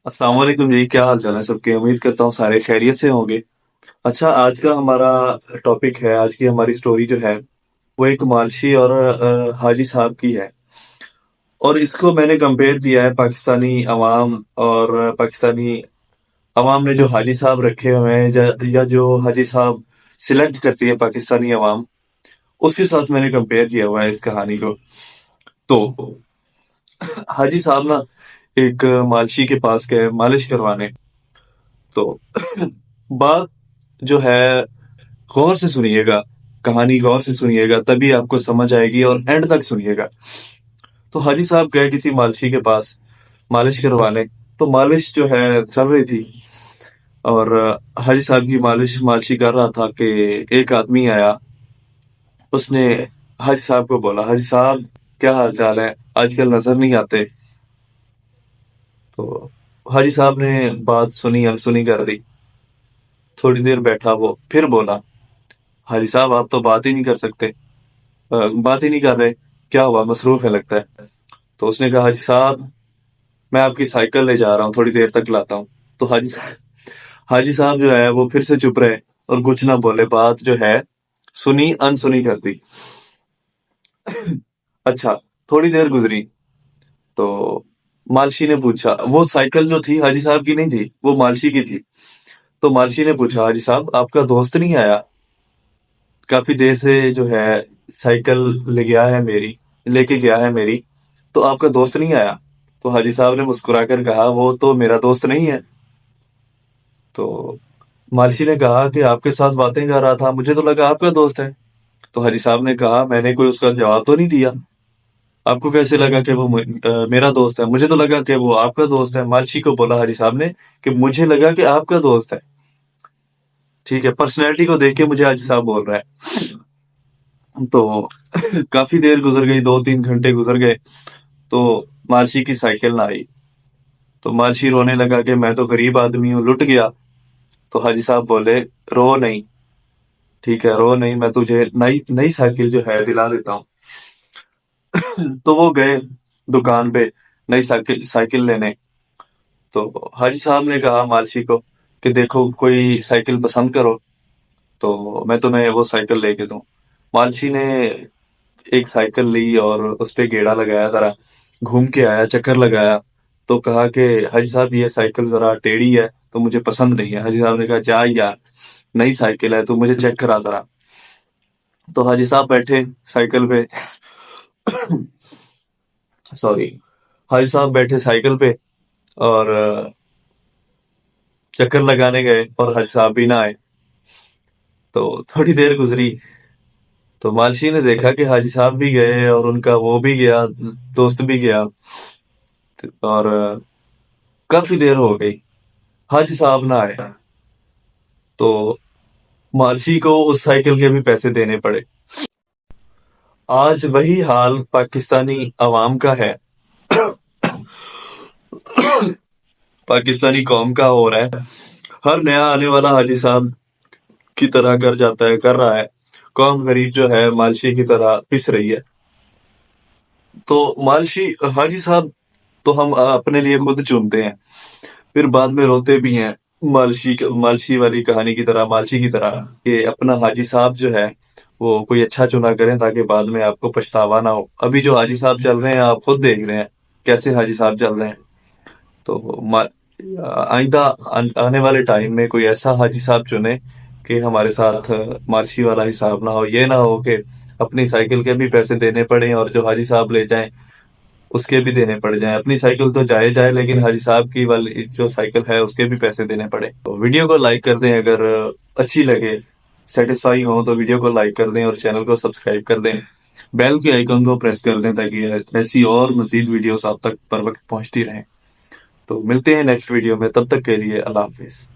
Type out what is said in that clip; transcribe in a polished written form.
السلام علیکم جی، کیا حال چال ہے سب کے؟ امید کرتا ہوں سارے خیریت سے ہوں گے۔ اچھا، آج کا ہمارا ٹاپک ہے، آج کی ہماری سٹوری جو ہے وہ ایک مالشی اور حاجی صاحب کی ہے۔ اور اس کو میں نے کمپیئر کیا ہے پاکستانی عوام اور پاکستانی عوام نے جو حاجی صاحب رکھے ہوئے ہیں یا جو حاجی صاحب سلیکٹ کرتی ہے پاکستانی عوام، اس کے ساتھ میں نے کمپیئر کیا ہوا ہے اس کہانی کو۔ تو حاجی صاحب نا ایک مالشی کے پاس گئے مالش کروانے۔ تو بات جو ہے غور سے سنیے گا، کہانی غور سے سنیے گا تبھی آپ کو سمجھ آئے گی، اور اینڈ تک سنیے گا۔ تو حاجی صاحب گئے کسی مالشی کے پاس مالش کروانے۔ تو مالش جو ہے چل رہی تھی، اور حاجی صاحب کی مالشی کر رہا تھا کہ ایک آدمی آیا۔ اس نے حاجی صاحب کو بولا، حاجی صاحب کیا حال چال ہے، آج کل نظر نہیں آتے۔ تو حاجی صاحب نے بات سنی انسنی کر دی۔ تھوڑی دیر بیٹھا، وہ پھر بولا، حاجی صاحب آپ تو بات ہی نہیں کر سکتے، بات ہی نہیں کر رہے، کیا ہوا، مصروف ہے لگتا ہے۔ تو اس نے کہا، حاجی صاحب میں آپ کی سائیکل لے جا رہا ہوں، تھوڑی دیر تک لاتا ہوں۔ تو حاجی صاحب جو ہے وہ پھر سے چپ رہے اور کچھ نہ بولے، بات جو ہے سنی انسنی کر دی۔ اچھا، تھوڑی دیر گزری تو مالشی نے پوچھا، وہ سائیکل جو تھی حاجی صاحب کی نہیں تھی، وہ مالشی کی تھی۔ تو مالشی نے پوچھا، حاجی صاحب آپ کا دوست نہیں آیا؟ کافی دیر سے جو ہے سائیکل لے کے گیا ہے میری، تو آپ کا دوست نہیں آیا؟ تو حاجی صاحب نے مسکرا کر کہا، وہ تو میرا دوست نہیں ہے۔ تو مالشی نے کہا کہ آپ کے ساتھ باتیں کر رہا تھا، مجھے تو لگا آپ کا دوست ہے۔ تو حاجی صاحب نے کہا، میں نے کوئی اس کا جواب تو نہیں دیا، آپ کو کیسے لگا کہ وہ میرا دوست ہے؟ مجھے تو لگا کہ وہ آپ کا دوست ہے۔ مالشی کو بولا حاجی صاحب نے کہ مجھے لگا کہ آپ کا دوست ہے۔ ٹھیک ہے، پرسنالٹی کو دیکھ کے مجھے حاجی صاحب بول رہا ہے۔ تو کافی دیر گزر گئی، 2-3 گھنٹے گزر گئے، تو مالشی کی سائیکل نہ آئی۔ تو مالشی رونے لگا کہ میں تو غریب آدمی ہوں، لٹ گیا۔ تو حاجی صاحب بولے، رو نہیں، ٹھیک ہے رو نہیں، میں تجھے نئی نئی سائیکل جو ہے دلا دیتا ہوں۔ تو وہ گئے دکان پہ نئی سائیکل لینے۔ تو حاجی صاحب نے کہا مالشی کو کہ دیکھو کوئی سائیکل پسند کرو تو میں تمہیں وہ سائیکل لے کے دوں۔ مالشی نے ایک سائیکل لی اور اس پہ گیڑا لگایا، ذرا گھوم کے آیا، چکر لگایا۔ تو کہا کہ حاجی صاحب یہ سائیکل ذرا ٹیڑھی ہے تو مجھے پسند نہیں ہے۔ حاجی صاحب نے کہا، جا یار، نئی سائیکل ہے، تو مجھے چیک کرا ذرا۔ تو حاجی صاحب بیٹھے سائیکل پہ، سوری، حاجی صاحب بیٹھے سائیکل پہ اور چکر لگانے گئے، اور حاجی صاحب بھی نہ آئے۔ تو تھوڑی دیر گزری تو مالشی نے دیکھا کہ حاجی صاحب بھی گئے اور ان کا وہ بھی گیا، دوست بھی گیا، اور کافی دیر ہو گئی، حاجی صاحب نہ آئے۔ تو مالشی کو اس سائیکل کے بھی پیسے دینے پڑے۔ آج وہی حال پاکستانی عوام کا ہے، پاکستانی قوم کا ہو رہا ہے۔ ہر نیا آنے والا حاجی صاحب کی طرح کر رہا ہے، قوم غریب جو ہے مالشی کی طرح پس رہی ہے۔ تو حاجی صاحب تو ہم اپنے لیے خود چنتے ہیں، پھر بعد میں روتے بھی ہیں، مالشی والی کہانی کی طرح، مالشی کی طرح، کہ اپنا حاجی صاحب جو ہے وہ کوئی اچھا چنا کریں تاکہ بعد میں آپ کو پچھتاوا نہ ہو۔ ابھی جو حاجی صاحب چل رہے ہیں آپ خود دیکھ رہے ہیں کیسے حاجی صاحب چل رہے ہیں۔ تو آئندہ آنے والے ٹائم میں کوئی ایسا حاجی صاحب چنے کہ ہمارے ساتھ مالشی والا حساب نہ ہو، یہ نہ ہو کہ اپنی سائیکل کے بھی پیسے دینے پڑیں اور جو حاجی صاحب لے جائیں اس کے بھی دینے پڑ جائیں۔ اپنی سائیکل تو جائے لیکن حاجی صاحب کی والی جو سائیکل ہے اس کے بھی پیسے دینے پڑے۔ تو ویڈیو کو لائک کر دیں اگر اچھی لگے، سیٹسفائی ہوں تو ویڈیو کو لائک کر دیں اور چینل کو سبسکرائب کر دیں، بیل کے آئیکن کو پریس کر دیں تاکہ ایسی اور مزید ویڈیوز آپ تک پر وقت پہنچتی رہیں۔ تو ملتے ہیں نیکسٹ ویڈیو میں، تب تک کے لیے اللہ حافظ۔